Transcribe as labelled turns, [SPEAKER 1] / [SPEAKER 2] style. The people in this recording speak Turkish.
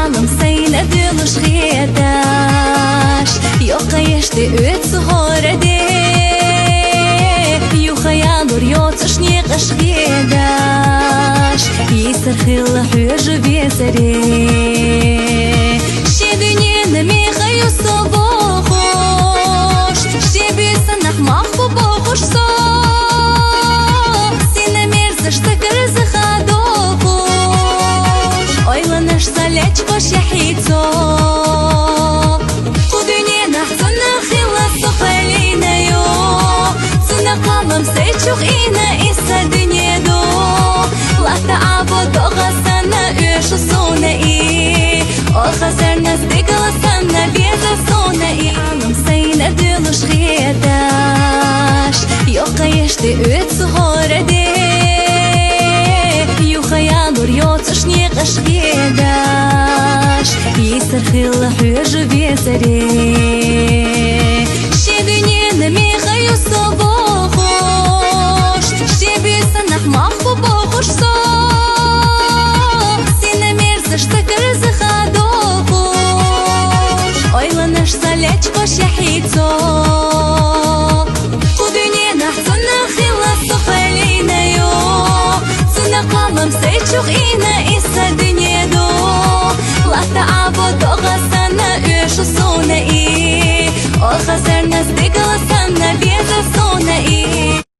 [SPEAKER 1] alım seyne dılış gıdaş Yoka yeşte öt suhorede Yuha yanur yotuş niqaş gıdaş Yisir khilla hüjü bezere Şi dünyene miha yusu boğuş Şi bisanah mahbu boğuş so Sine mirziş tıkırızı hadoğuş Oylanış salec boş yahito Bu dünyene hzuna khilla suhalina yo Zuna kalım seyçuk ina issa dünyado Lata abo doğa sana üşü sona i O khasar nas digala sana beza sona i Alım seyne dılış gıdaş Yoka yeşte öt suhorede Yuha yanur yotuş niqaş gıdaş Yisir khilla hüjü bezere Şi dünyene miha yusu boğuş Şi bisanah mahbu boğuş so Sine mirziş tıkırızı hadoğuş Oylanış salec boş yahito Bu dünyene hzuna khilla suhalina yo Zuna kalım seyçuk ina issa